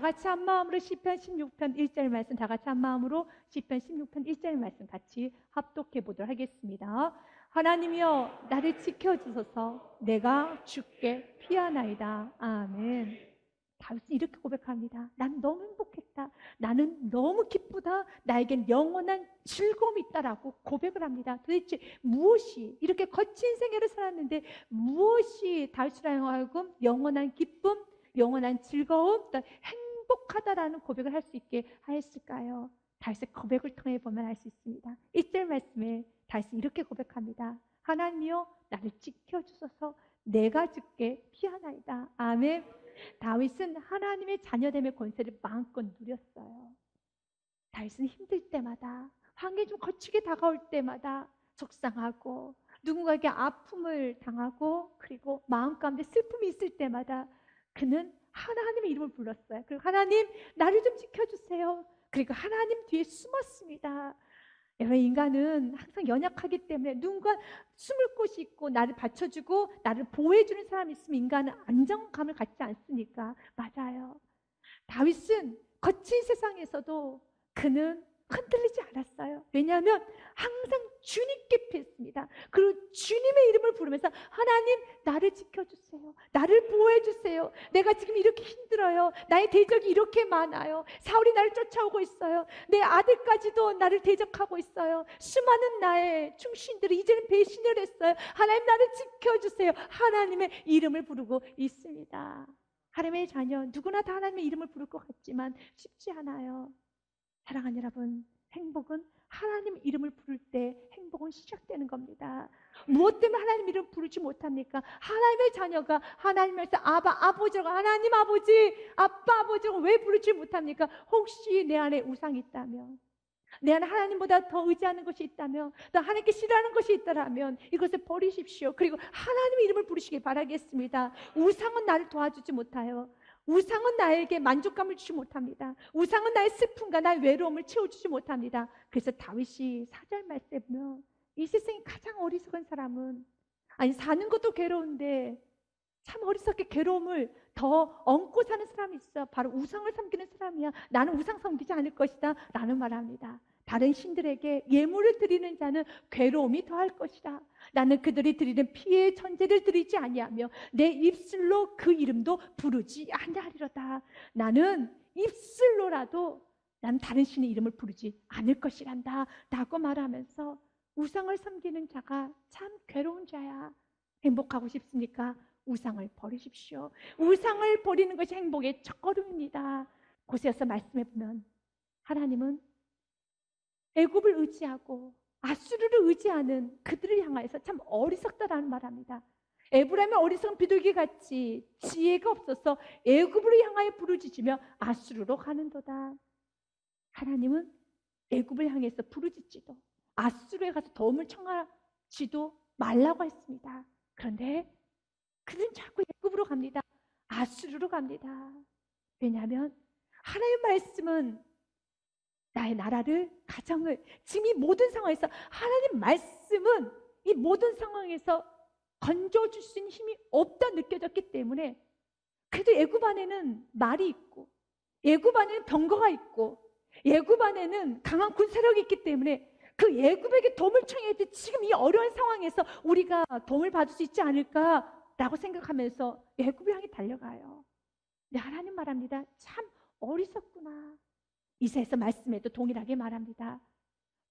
같이 한 마음으로 시편 16편 1절 말씀 다 같이 한 마음으로 시편 16편 1절 말씀 같이 합독해 보도록 하겠습니다. 하나님이여 나를 지켜주소서 내가 주께 피하나이다. 아멘. 다윗은 이렇게 고백합니다. 난 너무 행복했다. 나는 너무 기쁘다. 나에겐 영원한 즐거움이 있다라고 고백을 합니다. 도대체 무엇이 이렇게 거친 생애를 살았는데 무엇이 다윗으로 하여금 영원한 기쁨, 영원한 즐거움, 또 행복하다라는 고백을 할 수 있게 하였을까요? 다윗의 고백을 통해 보면 알 수 있습니다. 1절 말씀에 다윗은 이렇게 고백합니다. 하나님이여 나를 지켜주소서 내가 주께 피하나이다. 아멘. 다윗은 하나님의 자녀됨의 권세를 마음껏 누렸어요. 다윗은 힘들 때마다, 환경이 좀 거치게 다가올 때마다 속상하고 누군가에게 아픔을 당하고 그리고 마음 가운데 슬픔이 있을 때마다 그는 하나님의 이름을 불렀어요. 그리고 하나님 나를 좀 지켜주세요. 그리고 하나님 뒤에 숨었습니다. 여러분, 인간은 항상 연약하기 때문에 누군가 숨을 곳이 있고 나를 받쳐주고 나를 보호해주는 사람이 있으면 인간은 안정감을 갖지 않습니까? 맞아요. 다윗은 거친 세상에서도 그는 흔들리지 않았어요. 왜냐하면 항상 주님께 피했습니다. 그리고 주님의 이름을 부르면서 하나님 나를 지켜주세요. 나를 보호해주세요. 내가 지금 이렇게 힘들어요. 나의 대적이 이렇게 많아요. 사울이 나를 쫓아오고 있어요. 내 아들까지도 나를 대적하고 있어요. 수많은 나의 충신들이 이제는 배신을 했어요. 하나님 나를 지켜주세요. 하나님의 이름을 부르고 있습니다. 하나님의 자녀 누구나 다 하나님의 이름을 부를 것 같지만 쉽지 않아요. 사랑하는 여러분, 행복은 하나님 이름을 부를 때 행복은 시작되는 겁니다. 무엇 때문에 하나님 이름을 부르지 못합니까? 하나님의 자녀가 하나님에서 아버지라고 하나님 아버지, 아빠 아버지라고 왜 부르지 못합니까? 혹시 내 안에 우상이 있다면, 내 안에 하나님보다 더 의지하는 것이 있다면, 또 하나님께 싫어하는 것이 있다면 이것을 버리십시오. 그리고 하나님의 이름을 부르시기 바라겠습니다. 우상은 나를 도와주지 못해요. 우상은 나에게 만족감을 주지 못합니다. 우상은 나의 슬픔과 나의 외로움을 채워주지 못합니다. 그래서 다윗이 4절 말씀에 보면 이 세상에 가장 어리석은 사람은, 아니 사는 것도 괴로운데 참 어리석게 괴로움을 더 얹고 사는 사람이 있어. 바로 우상을 섬기는 사람이야. 나는 우상 섬기지 않을 것이다 라는 말을 합니다. 다른 신들에게 예물을 드리는 자는 괴로움이 더할 것이다. 나는 그들이 드리는 피의 천제를 드리지 아니하며 내 입술로 그 이름도 부르지 아니하리로다. 나는 입술로라도 난 다른 신의 이름을 부르지 않을 것이란다 라고 말하면서 우상을 섬기는 자가 참 괴로운 자야. 행복하고 싶습니까? 우상을 버리십시오. 우상을 버리는 것이 행복의 첫걸음입니다. 고세서 말씀해 보면 하나님은 애굽을 의지하고 아수르를 의지하는 그들을 향해서 참 어리석다라는 말합니다. 에브라임은 어리석은 비둘기같이 지혜가 없어서 애굽으로 향하여 부르짖으며 아수르로 가는도다. 하나님은 애굽을 향해서 부르짖지도 아수르에 가서 도움을 청하지도 말라고 했습니다. 그런데 그들은 자꾸 애굽으로 갑니다. 아수르로 갑니다. 왜냐하면 하나님의 말씀은 나의 나라를, 가정을, 지금 이 모든 상황에서 하나님 말씀은 이 모든 상황에서 건져줄 수 있는 힘이 없다 느껴졌기 때문에, 그래도 애굽 안에는 말이 있고 애굽 안에는 병거가 있고 애굽 안에는 강한 군사력이 있기 때문에 그 애굽에게 도움을 청해야 돼. 지금 이 어려운 상황에서 우리가 도움을 받을 수 있지 않을까라고 생각하면서 애굽을 향해 달려가요. 근데 하나님 말합니다. 참 어리석구나. 이사야서 말씀에도 동일하게 말합니다.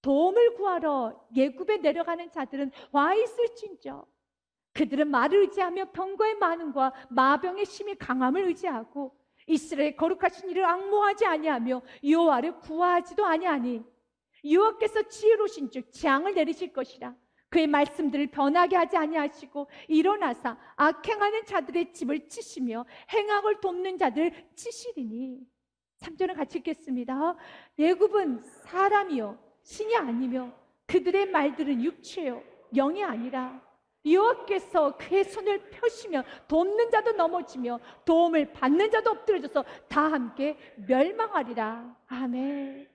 도움을 구하러 애굽에 내려가는 자들은 와 있을진저 그들은 말을 의지하며 병거의 많음과 마병의 심히 강함을 의지하고 이스라엘 거룩하신 이를 앙모하지 아니하며 여호와를 구하지도 아니하니 여호와께서 지혜로우신즉 재앙을 내리실 것이라. 그의 말씀들을 변하게 하지 아니하시고 일어나사 악행하는 자들의 집을 치시며 행악을 돕는 자들을 치시리니. 3절을 같이 읽겠습니다. 애굽은 사람이요 신이 아니며 그들의 말들은 육체요 영이 아니라 여호와께서 그의 손을 펴시며 돕는 자도 넘어지며 도움을 받는 자도 엎드려져서 다 함께 멸망하리라. 아멘.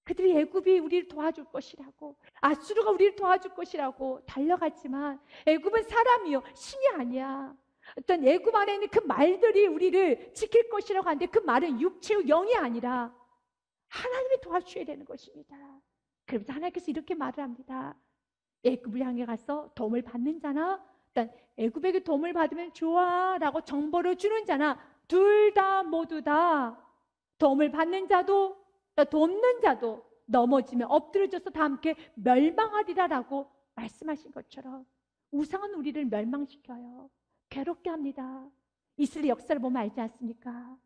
그들이 애굽이 우리를 도와줄 것이라고, 아수르가 우리를 도와줄 것이라고 달려갔지만 애굽은 사람이요 신이 아니야. 어떤 애굽 안에 있는 그 말들이 우리를 지킬 것이라고 하는데 그 말은 육체의 영이 아니라 하나님이 도와주셔야 되는 것입니다. 그러면서 하나님께서 이렇게 말을 합니다. 애굽을 향해 가서 도움을 받는 자나 일단 애굽에게 도움을 받으면 좋아라고 정보를 주는 자나 둘 다 모두 다 도움을 받는 자도 돕는 자도 넘어지면 엎드려져서 다 함께 멸망하리라라고 말씀하신 것처럼 우상은 우리를 멸망시켜요. 괴롭게 합니다. 이스라엘 역사를 보면 알지 않습니까?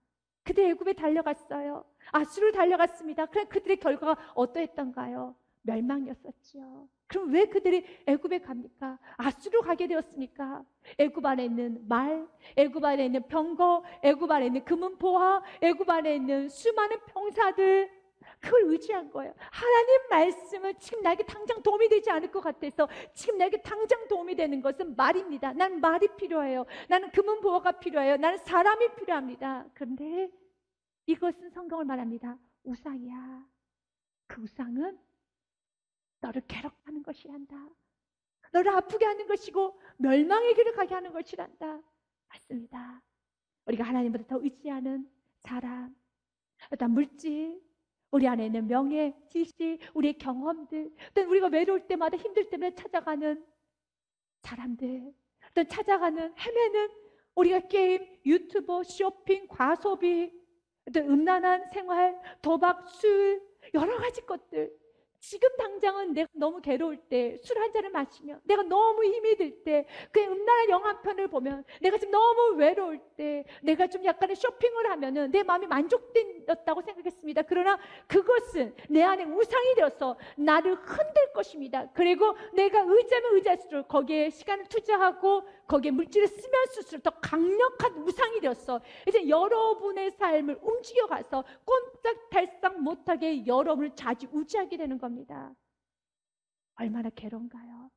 그들 애굽에 달려갔어요. 아수르로 달려갔습니다. 그럼 그들의 결과가 어떠했던가요? 멸망이었었지요. 그럼 왜 그들이 애굽에 갑니까? 아수르로 가게 되었습니까? 애굽 안에 있는 말, 애굽 안에 있는 병거, 애굽 안에 있는 금은보화, 애굽 안에 있는 수많은 병사들, 그걸 의지한 거예요. 하나님 말씀은 지금 나에게 당장 도움이 되지 않을 것 같아서 지금 나에게 당장 도움이 되는 것은 말입니다. 난 말이 필요해요. 나는 금은보화가 필요해요. 나는 사람이 필요합니다. 그런데 이것은 성경을 말합니다. 우상이야. 그 우상은 너를 괴롭히는 것이란다. 너를 아프게 하는 것이고 멸망의 길을 가게 하는 것이란다. 맞습니다. 우리가 하나님보다 더 의지하는 사람, 어떤 물질, 우리 안에 있는 명예, 지식, 우리의 경험들, 또 우리가 외로울 때마다 힘들 때마다 찾아가는 사람들, 또 찾아가는 헤매는 우리가 게임, 유튜버, 쇼핑, 과소비, 또 음란한 생활, 도박, 술, 여러 가지 것들. 지금 당장은 내가 너무 괴로울 때 술 한 잔을 마시면, 내가 너무 힘이 들 때, 그 음란한 영화 한 편을 보면, 내가 지금 너무 외로울 때, 내가 좀 약간의 쇼핑을 하면은 내 마음이 만족되었다고 생각했습니다. 그러나 그것은 내 안에 우상이 되어서 나를 흔들 것입니다. 그리고 내가 의지하면 의지할수록 거기에 시간을 투자하고 거기에 물질을 쓰면 쓸수록 더 강력한 우상이 되었어. 이제 여러분의 삶을 움직여가서 꼼짝달싹 못하게 여러분을 좌지우지하게 되는 겁니다. 얼마나 괴로운가요?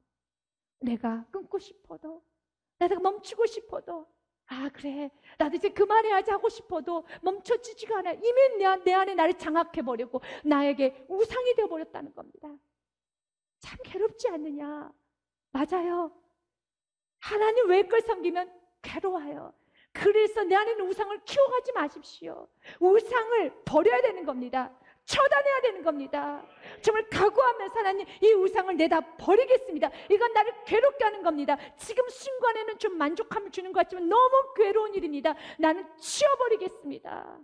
내가 끊고 싶어도, 내가 멈추고 싶어도, 아 그래 나도 이제 그만해야지 하고 싶어도 멈춰지지가 않아요. 이미 내 안에 나를 장악해버리고 나에게 우상이 되어버렸다는 겁니다. 참 괴롭지 않느냐? 맞아요. 하나님 외의 걸 섬기면 괴로워요. 그래서 내 안에 있는 우상을 키워가지 마십시오. 우상을 버려야 되는 겁니다. 처단해야 되는 겁니다. 정말 각오하면서 하나님 이 우상을 내다 버리겠습니다. 이건 나를 괴롭게 하는 겁니다. 지금 순간에는 좀 만족감을 주는 것 같지만 너무 괴로운 일입니다. 나는 치워버리겠습니다.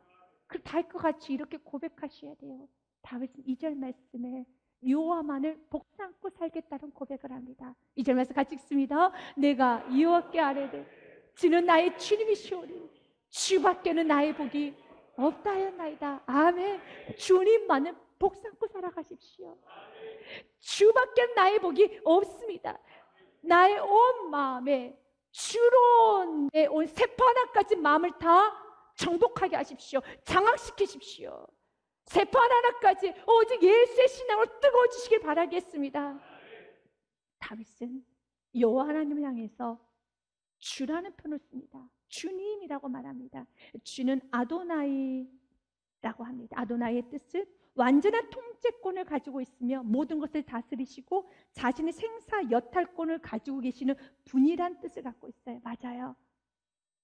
그 다윗과 같이 이렇게 고백하셔야 돼요. 다윗은 2절 말씀에 여호와만을 복삼고 살겠다는 고백을 합니다. 2절 말씀 같이 읽습니다. 내가 여호와께 아뢰되 주는 나의 주님이시오니 주밖에는 나의 복이 없다 하였나이다. 아멘. 주님만은 복 삼고 살아가십시오. 주밖에 나의 복이 없습니다. 나의 온 마음에 주로 내 온 세포 하나까지 마음을 다 정복하게 하십시오. 장악시키십시오. 세포 하나까지 오직 예수의 신앙으로 뜨거워지시길 바라겠습니다. 다윗은 여호와 하나님을 향해서 주라는 표현을 씁니다. 주님이라고 말합니다. 주는 아도나이라고 합니다. 아도나이의 뜻은 완전한 통제권을 가지고 있으며 모든 것을 다스리시고 자신의 생사 여탈권을 가지고 계시는 분이란 뜻을 갖고 있어요. 맞아요.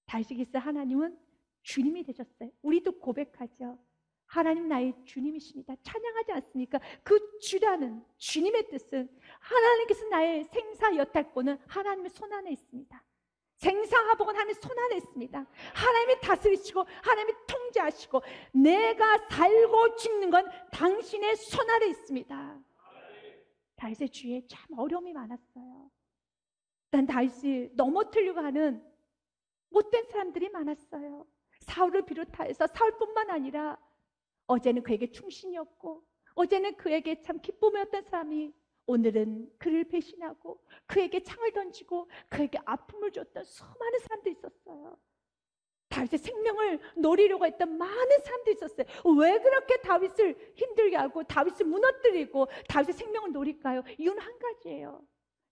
다윗에게서 하나님은 주님이 되셨어요. 우리도 고백하죠. 하나님 나의 주님이십니다. 찬양하지 않습니까? 그 주라는 주님의 뜻은 하나님께서 나의 생사 여탈권은 하나님의 손 안에 있습니다. 생사화복은 하나님의 손 안에 있습니다. 하나님이 다스리시고 하나님이 통제하시고 내가 살고 죽는 건 당신의 손 안에 있습니다. 다윗의 주위에 참 어려움이 많았어요. 난 다윗이 넘어뜨리려고 하는 못된 사람들이 많았어요. 사울을 비롯해서 사울뿐만 아니라 어제는 그에게 충신이었고 어제는 그에게 참 기쁨이었던 사람이 오늘은 그를 배신하고 그에게 창을 던지고 그에게 아픔을 줬던 수많은 사람들이 있었어요. 다윗의 생명을 노리려고 했던 많은 사람들이 있었어요. 왜 그렇게 다윗을 힘들게 하고 다윗을 무너뜨리고 다윗의 생명을 노릴까요? 이유는 한 가지예요.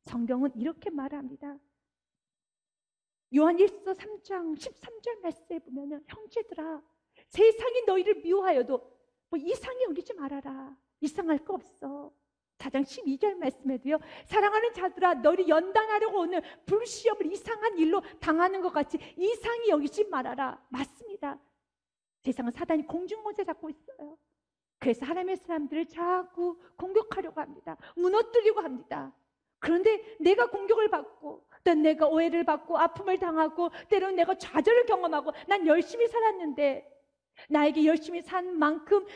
성경은 이렇게 말합니다. 요한 1서 3장 13절 말씀에 보면 형제들아 세상이 너희를 미워하여도 뭐 이상히 여기지 말아라. 이상할 거 없어. 4장 12절 말씀에도요, 사랑하는 자들아 너희를 연단하려고 오는 불시험을 이상한 일로 당하는 것 같이 이상히 여기지 말아라. 맞습니다. 세상은 사단이 공중모세 잡고 있어요. 그래서 하나님의 사람들을 자꾸 공격하려고 합니다. 무너뜨리고 합니다. 그런데 내가 공격을 받고 또 내가 오해를 받고 아픔을 당하고 때로는 내가 좌절을 경험하고 난 열심히 살았는데 나에게 열심히 산 만큼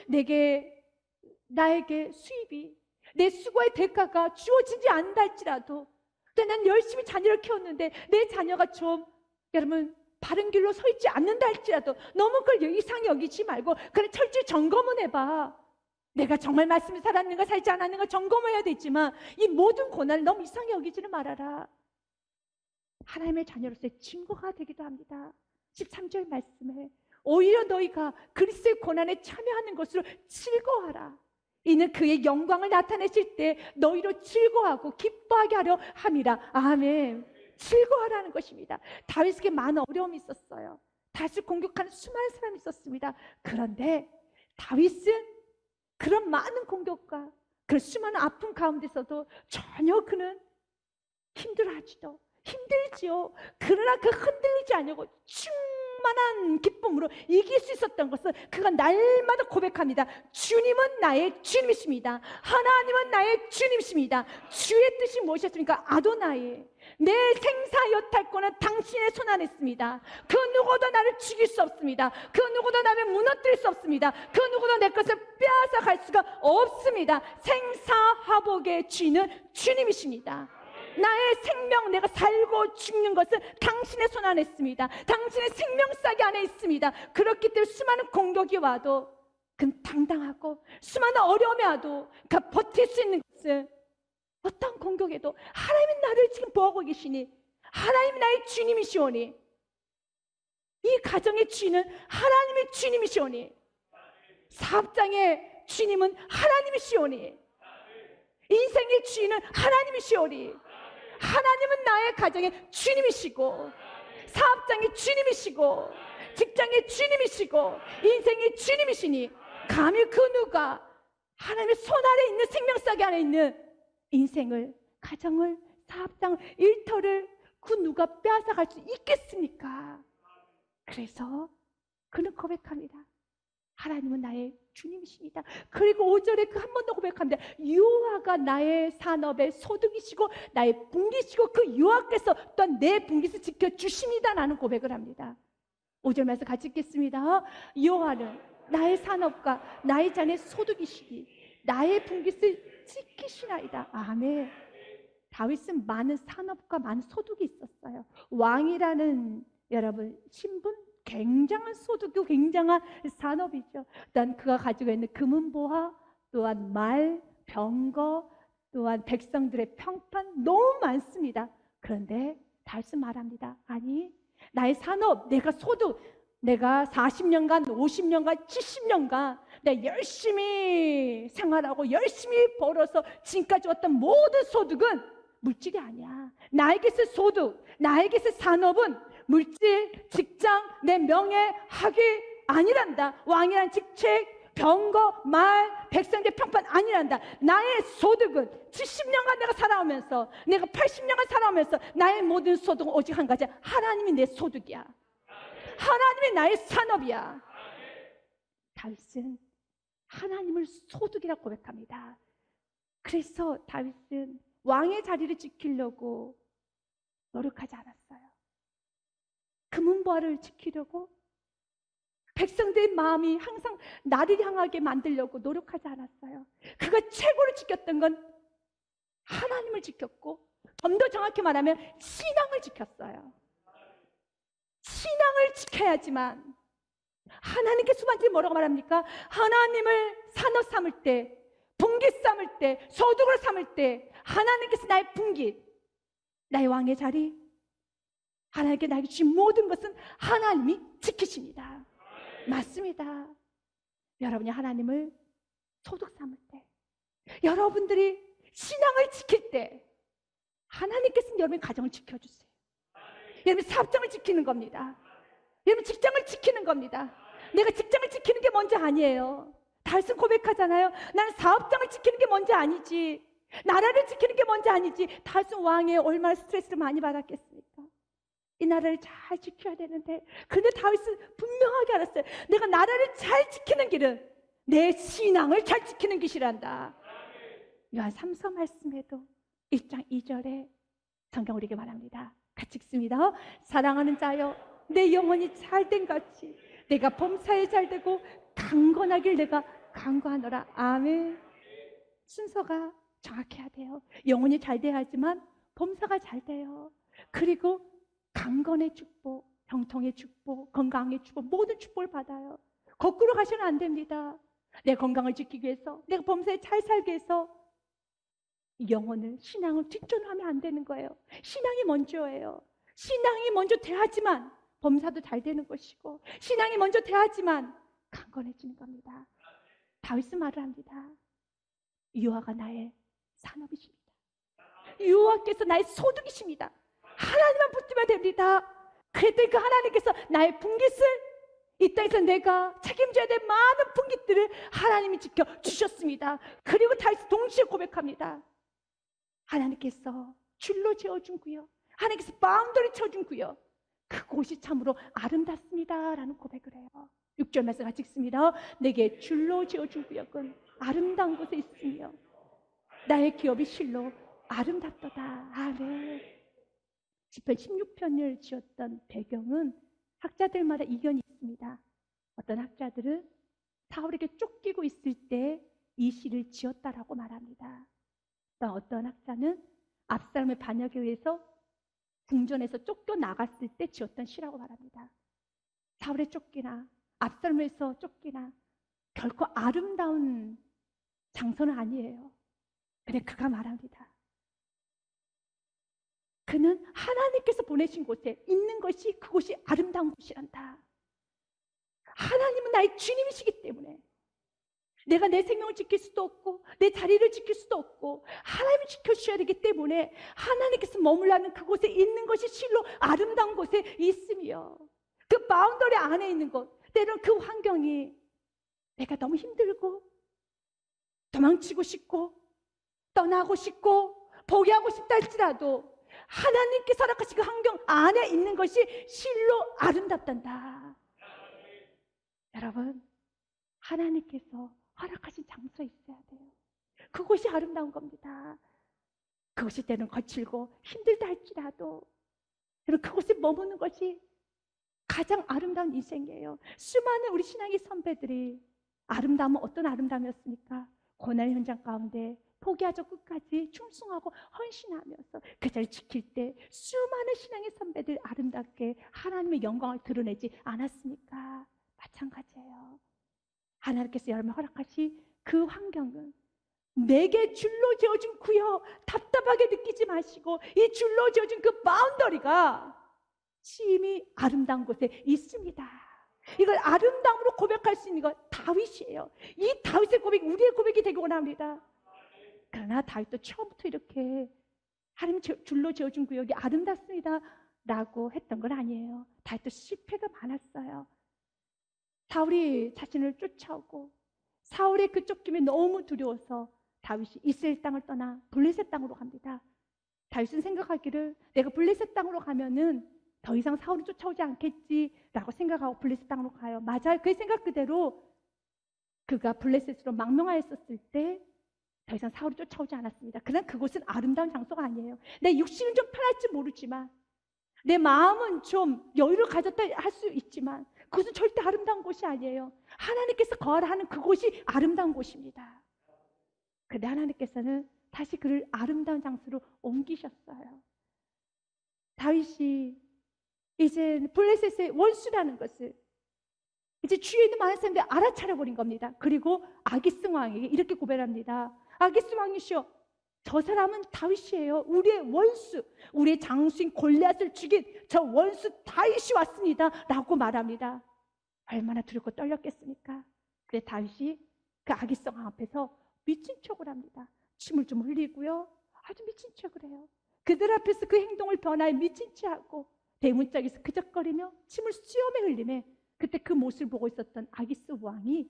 나에게 수입이, 내 수고의 대가가 주어지지 않는다 할지라도, 난 열심히 자녀를 키웠는데 내 자녀가 좀 여러분 바른 길로 서 있지 않는다 할지라도 너무 그걸 이상히 여기지 말고 그래 철저히 점검은 해봐. 내가 정말 말씀을 살았는가 살지 않았는가 점검을 해야 되지만 이 모든 고난을 너무 이상히 여기지는 말아라. 하나님의 자녀로서의 증거가 되기도 합니다. 13절 말씀에 오히려 너희가 그리스도의 고난에 참여하는 것으로 즐거워하라. 이는 그의 영광을 나타내실 때 너희로 즐거워하고 기뻐하게 하려 함이라. 아멘. 즐거워하라는 것입니다. 다윗에게 많은 어려움이 있었어요. 다윗을 공격하는 수많은 사람이 있었습니다. 그런데 다윗은 그런 많은 공격과 그런 수많은 아픔 가운데서도 전혀 그는 힘들지요. 그러나 그 흔들리지 않고 충만한 기쁨으로 이길 수 있었던 것은 그가 날마다 고백합니다. 주님은 나의 주님이십니다. 하나님은 나의 주님이십니다. 주의 뜻이 무엇이었습니까? 아도나이. 내 생사 여탈권은 당신의 손 안에 있습니다. 그 누구도 나를 죽일 수 없습니다. 그 누구도 나를 무너뜨릴 수 없습니다. 그 누구도 내 것을 빼앗아 갈 수가 없습니다. 생사화복의 주인은 주님이십니다. 나의 생명, 내가 살고 죽는 것은 당신의 손 안에 있습니다. 당신의 생명싸기 안에 있습니다. 그렇기 때문에 수많은 공격이 와도 그는 당당하고 수많은 어려움이 와도 그가 버틸 수 있는 것은 어떤 공격에도 하나님은 나를 지금 보호하고 계시니 하나님이 나의 주님이시오니 이 가정의 주인은 하나님의 주님이시오니 사업장의 주님은 하나님이시오니 인생의 주인은 하나님이시오니 하나님은 나의 가정의 주님이시고 사업장의 주님이시고 직장의 주님이시고 인생의 주님이시니 감히 그 누가 하나님의 손 아래 있는 생명싸기 안에 있는 인생을, 가정을, 사업장을, 일터를 그 누가 빼앗아갈 수 있겠습니까? 그래서 그는 고백합니다. 하나님은 나의 주님이십니다. 그리고 5절에 그 한 번 더 고백합니다. 여호와가 나의 산업의 소득이시고 나의 분기시고 그 여호와께서 또한 내 분깃을 지켜주십니다 라는 고백을 합니다. 5절 말씀 같이 읽겠습니다. 여호와는 나의 산업과 나의 잔의 소득이시니 나의 분깃을 지키시나이다. 아멘. 다윗은 많은 산업과 많은 소득이 있었어요. 왕이라는 여러분 신분, 굉장한 소득이고 굉장한 산업이죠. 또한 그가 가지고 있는 금은보화, 또한 말, 병거, 또한 백성들의 평판 너무 많습니다. 그런데 다윗은 말합니다. 아니, 나의 산업, 내가 소득, 내가 40년간, 50년간, 70년간 내가 열심히 생활하고 열심히 벌어서 지금까지 왔던 모든 소득은 물질이 아니야. 나에게 있을 소득, 나에게 있을 산업은 물질, 직장, 내 명예, 학위 아니란다. 왕이란 직책, 병거, 말, 백성의 평판 아니란다. 나의 소득은 70년간 내가 살아오면서, 내가 80년간 살아오면서 나의 모든 소득은 오직 한 가지야. 하나님이 내 소득이야. 하나님이 나의 산업이야. 다윗은 하나님을 소득이라고 고백합니다. 그래서 다윗은 왕의 자리를 지키려고 노력하지 않았어요. 금은보화를 지키려고 백성들의 마음이 항상 나를 향하게 만들려고 노력하지 않았어요. 그가 최고로 지켰던 건 하나님을 지켰고 좀 더 정확히 말하면 신앙을 지켰어요. 신앙을 지켜야지만 하나님께서 수반지 뭐라고 말합니까? 하나님을 산업 삼을 때, 분깃 삼을 때, 소득을 삼을 때 하나님께서 나의 분깃, 나의 왕의 자리, 하나님께 나에게 주신 모든 것은 하나님이 지키십니다. 맞습니다. 여러분이 하나님을 소득 삼을 때, 여러분들이 신앙을 지킬 때 하나님께서는 여러분의 가정을 지켜주세요. 여러분 사업장을 지키는 겁니다. 여러분 직장을 지키는 겁니다. 내가 직장을 지키는 게 먼저 아니에요. 다윗은 고백하잖아요. 나는 사업장을 지키는 게 먼저 아니지. 나라를 지키는 게 먼저 아니지. 다윗 왕이 얼마나 스트레스를 많이 받았겠습니까? 이 나라를 잘 지켜야 되는데, 근데 다윗은 분명하게 알았어요. 내가 나라를 잘 지키는 길은 내 신앙을 잘 지키는 길이란다. 요한 3서 말씀에도 1장 2절에 성경 우리에게 말합니다. 같이 읽습니다. 사랑하는 자여, 내 영혼이 잘된 같이 내가 범사에 잘되고 강건하길 내가 간구하노라. 아멘. 순서가 정확해야 돼요. 영혼이 잘 돼야 하지만 범사가 잘 돼요. 그리고 강건의 축복, 형통의 축복, 건강의 축복, 모든 축복을 받아요. 거꾸로 가시면 안 됩니다. 내 건강을 지키기 위해서, 내가 범사에 잘 살기 위해서 영혼을, 신앙을 뒷전하면 안 되는 거예요. 신앙이 먼저예요. 신앙이 먼저 돼야지만 범사도 잘 되는 것이고, 신앙이 먼저 돼야지만 강건해지는 겁니다. 다윗은 말을 합니다. 여호와가 나의 산업이십니다. 여호와께서 나의 소득이십니다. 하나님만 붙들면 됩니다. 그랬더니 그 하나님께서 나의 분깃을, 이 땅에서 내가 책임져야 될 많은 분깃들을 하나님이 지켜주셨습니다. 그리고 다윗이 동시에 고백합니다. 하나님께서 줄로 지어준 구역, 하나님께서 바운더리 쳐준 구역, 그곳이 참으로 아름답습니다 라는 고백을 해요. 6절 말씀 같이 읽습니다. 내게 줄로 지어준 구역은 아름다운 곳에 있으며 나의 기업이 실로 아름답도다. 아멘. 시편 16편을 지었던 배경은 학자들마다 이견이 있습니다. 어떤 학자들은 사울에게 쫓기고 있을 때 이 시를 지었다라고 말합니다. 또 어떤 학자는 압살롬의 반역에 의해서 궁전에서 쫓겨나갔을 때 지었던 시라고 말합니다. 사울의 쫓기나 압살롬에서 쫓기나 결코 아름다운 장소는 아니에요. 근데 그가 말합니다. 그는 하나님께서 보내신 곳에 있는 것이, 그곳이 아름다운 곳이란다. 하나님은 나의 주님이시기 때문에 내가 내 생명을 지킬 수도 없고 내 자리를 지킬 수도 없고 하나님이 지켜주셔야 되기 때문에 하나님께서 머물라는 그곳에 있는 것이 실로 아름다운 곳에 있으며, 그 바운더리 안에 있는 것, 때로는 그 환경이 내가 너무 힘들고 도망치고 싶고 떠나고 싶고 포기하고 싶다 할지라도 하나님께서 허락하신 그 환경 안에 있는 것이 실로 아름답단다. 여러분, 하나님께서 허락하신 장소에 있어야 돼요. 그곳이 아름다운 겁니다. 그것이 때는 거칠고 힘들다 할지라도 그곳에 머무는 것이 가장 아름다운 인생이에요. 수많은 우리 신앙의 선배들이 아름다움은 어떤 아름다움이었습니까? 고난 현장 가운데 포기하죠 끝까지 충성하고 헌신하면서 그 자리를 지킬 때 수많은 신앙의 선배들 아름답게 하나님의 영광을 드러내지 않았습니까? 마찬가지예요. 하나님께서 여러분 허락하신 그 환경은 내게 줄로 지어준 구역, 답답하게 느끼지 마시고 이 줄로 지어준 그 바운더리가 심히 아름다운 곳에 있습니다. 이걸 아름다움으로 고백할 수 있는 건 다윗이에요. 이 다윗의 고백이 우리의 고백이 되기 원합니다. 그러나 다윗도 처음부터 이렇게 하나님 줄로 지어준 구역이 아름답습니다 라고 했던 건 아니에요. 다윗도 실패가 많았어요. 사울이 자신을 쫓아오고 사울의 그 쫓김이 너무 두려워서 다윗이 이스라엘 땅을 떠나 블레셋 땅으로 갑니다. 다윗은 생각하기를 내가 블레셋 땅으로 가면은 더 이상 사울이 쫓아오지 않겠지라고 생각하고 블레셋 땅으로 가요. 맞아요. 그 생각 그대로 그가 블레셋으로 망명하였었을 때 더 이상 사울이 쫓아오지 않았습니다. 그러나 그곳은 아름다운 장소가 아니에요. 내 육신은 좀 편할지 모르지만 내 마음은 좀 여유를 가졌다 할 수 있지만 그것은 절대 아름다운 곳이 아니에요. 하나님께서 거하는 그곳이 아름다운 곳입니다. 그런데 하나님께서는 다시 그를 아름다운 장소로 옮기셨어요. 다윗이 이제 블레셋의 원수라는 것을 이제 주위에 있는 많은 사람들이 알아차려버린 겁니다. 그리고 아기스 왕에게 이렇게 고백합니다. 아기스 왕이시여, 저 사람은 다윗이에요. 우리의 원수, 우리의 장수인 골리앗을 죽인 저 원수 다윗이 왔습니다 라고 말합니다. 얼마나 두렵고 떨렸겠습니까? 그래 다윗이 그 아기스 왕 앞에서 미친 척을 합니다. 침을 좀 흘리고요, 아주 미친 척을 해요. 그들 앞에서 그 행동을 변화해 미친 척하고 대문짝에서 그적거리며 침을 수염에 흘리며, 그때 그 모습을 보고 있었던 아기스 왕이,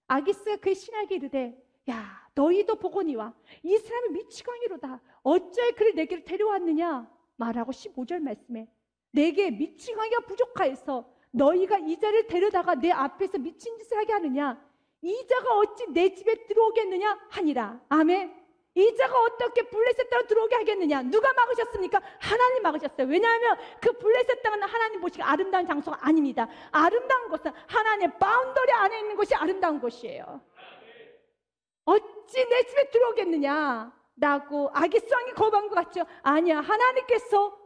아기스가 그의 신하에게 이르되 야, 너희도 보거니와 이 사람이 미치광이로다. 어찌하여 그를 내게로 데려왔느냐 말하고 15절 말씀에 내게 미치광이가 부족하여서 너희가 이 자를 데려다가 내 앞에서 미친 짓을 하게 하느냐 이 자가 어찌 내 집에 들어오겠느냐 하니라. 아멘. 이 자가 어떻게 블레셋 땅으로 들어오게 하겠느냐? 누가 막으셨습니까? 하나님 막으셨어요. 왜냐하면 그 블레셋 땅은 하나님 보시기 아름다운 장소가 아닙니다. 아름다운 곳은 하나님의 바운더리 안에 있는 곳이 아름다운 곳이에요. 어찌 내 집에 들어오겠느냐 라고 아기 수왕이 거부한 것 같죠? 아니야, 하나님께서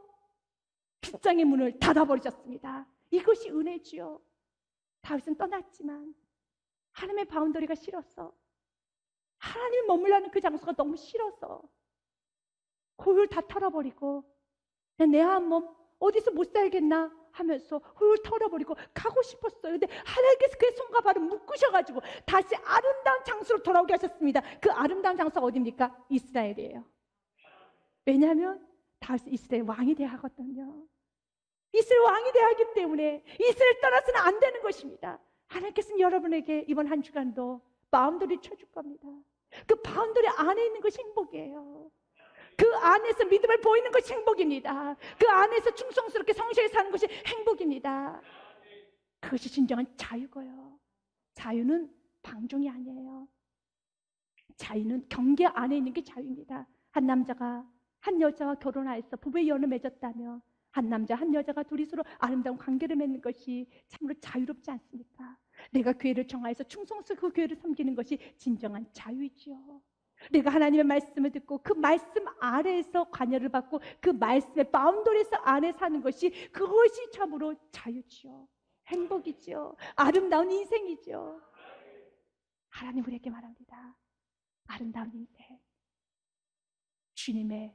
빗장의 문을 닫아버리셨습니다. 이것이 은혜지요. 다윗은 떠났지만 하나님의 바운더리가 싫어서, 하나님이 머물라는 그 장소가 너무 싫어서 홀 다 털어버리고 내 한 몸 어디서 못 살겠나 하면서 홀 털어버리고 가고 싶었어요. 근데 하나님께서 그의 손과 발을 묶으셔가지고 다시 아름다운 장소로 돌아오게 하셨습니다. 그 아름다운 장소가 어디입니까? 이스라엘이에요. 왜냐하면 다윗은 이스라엘 왕이 되어야 하거든요. 이스라엘 왕이 되어야 하기 때문에 이스라엘 떠나서는 안 되는 것입니다. 하나님께서는 여러분에게 이번 한 주간도 바운더리 쳐줄 겁니다. 그 바운더리 안에 있는 것이 행복이에요. 그 안에서 믿음을 보이는 것이 행복입니다. 그 안에서 충성스럽게 성실히 사는 것이 행복입니다. 그것이 진정한 자유고요. 자유는 방종이 아니에요. 자유는 경계 안에 있는 게 자유입니다. 한 남자가 한 여자와 결혼하여서 부부의 연을 맺었다며 한 남자 한 여자가 둘이 서로 아름다운 관계를 맺는 것이 참으로 자유롭지 않습니까? 내가 교회를 정하여서 충성스럽게 그 교회를 섬기는 것이 진정한 자유이지요. 내가 하나님의 말씀을 듣고 그 말씀 아래에서 관여를 받고 그 말씀의 바운더리에서 안에 사는 것이, 그것이 참으로 자유지요. 행복이지요. 아름다운 인생이지요. 하나님 우리에게 말합니다. 아름다운 인생, 주님의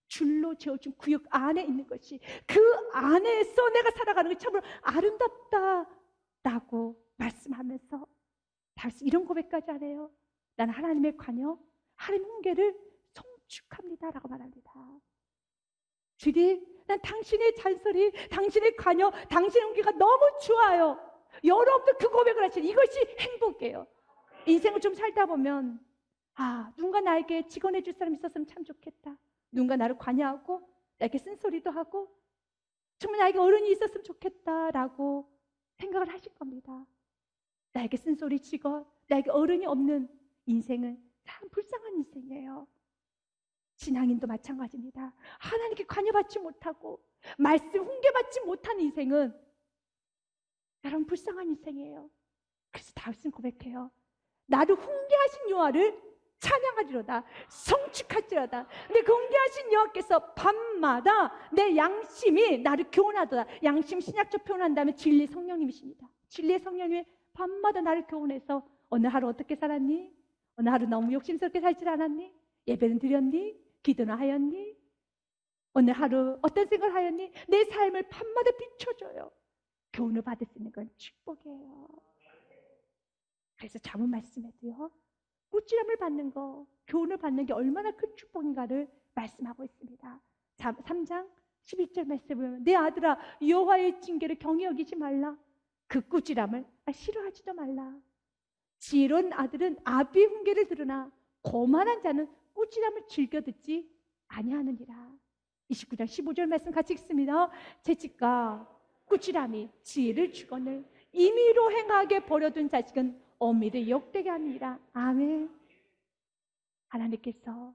줄로 재워준 구역 안에 있는 것이, 그 안에서 내가 살아가는 것이 참으로 아름답다라고 말씀하면서 다시 이런 고백까지 하네요. 나는 하나님의 관여, 하나님의 훈계를 송축합니다 라고 말합니다. 주님, 난 당신의 잔소리, 당신의 관여, 당신의 훈계가 너무 좋아요. 여러분들 그 고백을 하시는 이것이 행복이에요. 인생을 좀 살다 보면 누군가 나에게 직원해 줄 사람이 있었으면 참 좋겠다. 누군가 나를 관여하고 나에게 쓴소리도 하고 정말 나에게 어른이 있었으면 좋겠다라고 생각을 하실 겁니다. 나에게 쓴소리 직원, 나에게 어른이 없는 인생은 참 불쌍한 인생이에요. 신앙인도 마찬가지입니다. 하나님께 관여받지 못하고 말씀 훈계받지 못한 인생은 여러분 불쌍한 인생이에요. 그래서 다윗은 고백해요. 나를 훈계하신 여호와를 찬양하리로다. 성축할지로다. 근데 그 훈계하신 여호와께서 밤마다 내 양심이 나를 교훈하도다. 양심 신약적 표현한다면 진리 성령님이십니다. 진리의 성령님이 밤마다 나를 교훈해서 어느 하루 어떻게 살았니? 어느 하루 너무 욕심스럽게 살지 않았니? 예배는 드렸니? 기도는 하였니? 어느 하루 어떤 생각을 하였니? 내 삶을 밤마다 비춰줘요. 교훈을 받을 수 있는 건 축복이에요. 그래서 잠언 말씀에도요, 꾸지람을 받는 거, 교훈을 받는 게 얼마나 큰 축복인가를 말씀하고 있습니다. 3장 11절 말씀을 보면 내 아들아 여호와의 징계를 경히 여기지 말라. 그 꾸지람을 싫어하지도 말라. 지혜로운 아들은 아비의 훈계를 들으나 고만한 자는 꾸지람을 즐겨 듣지 아니하느니라. 29장 15절 말씀 같이 읽습니다. 채찍과 꾸지람이 지혜를 주거늘 임의로 행하게 버려둔 자식은 어미를 욕되게 하니라. 아멘. 하나님께서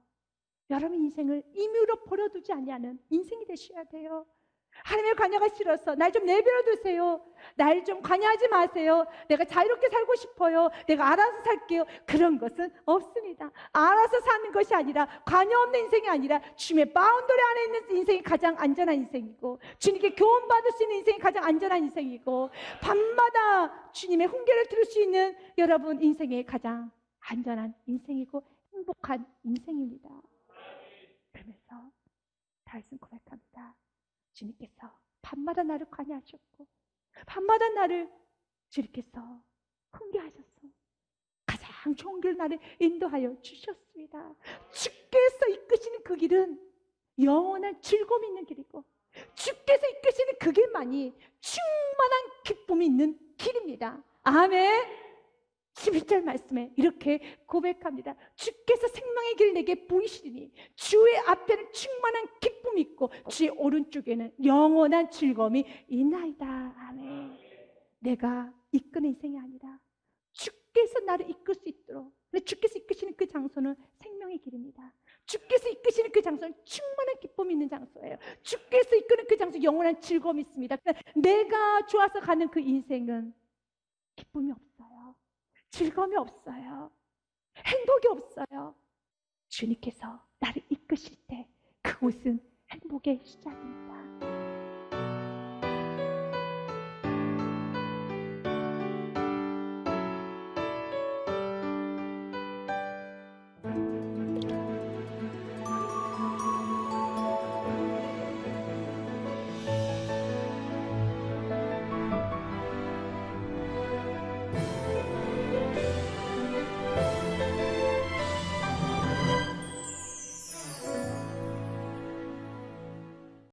여러분 인생을 임의로 버려두지 아니하는 인생이 되셔야 돼요. 하나님의 관여가 싫어서 날 좀 내버려 두세요. 날 좀 관여하지 마세요. 내가 자유롭게 살고 싶어요. 내가 알아서 살게요. 그런 것은 없습니다. 알아서 사는 것이 아니라, 관여 없는 인생이 아니라 주님의 바운더리 안에 있는 인생이 가장 안전한 인생이고, 주님께 교훈받을 수 있는 인생이 가장 안전한 인생이고, 밤마다 주님의 훈계를 들을 수 있는 여러분 인생의 가장 안전한 인생이고 행복한 인생입니다. 그러면서 다윗은 고백합니다. 주님께서 밤마다 나를 관여하셨고 밤마다 나를 주님께서 훈계하셔서 가장 좋은 길을 나를 인도하여 주셨습니다. 주께서 이끄시는 그 길은 영원한 즐거움이 있는 길이고, 주께서 이끄시는 그 길만이 충만한 기쁨이 있는 길입니다. 아멘. 11절 말씀에 이렇게 고백합니다. 주께서 생명의 길 내게 보이시리니 주의 앞에는 충만한 기쁨이 있고 주의 오른쪽에는 영원한 즐거움이 있나이다. 아멘. 내가 이끄는 인생이 아니라 주께서 나를 이끌 수 있도록, 근데 주께서 이끄시는 그 장소는 생명의 길입니다. 주께서 이끄시는 그 장소는 충만한 기쁨이 있는 장소예요. 주께서 이끄는 그 장소 영원한 즐거움이 있습니다. 내가 좋아서 가는 그 인생은 기쁨이 없어요. 즐거움이 없어요. 행복이 없어요. 주님께서 나를 이끄실 때 그곳은 행복의 시작입니다.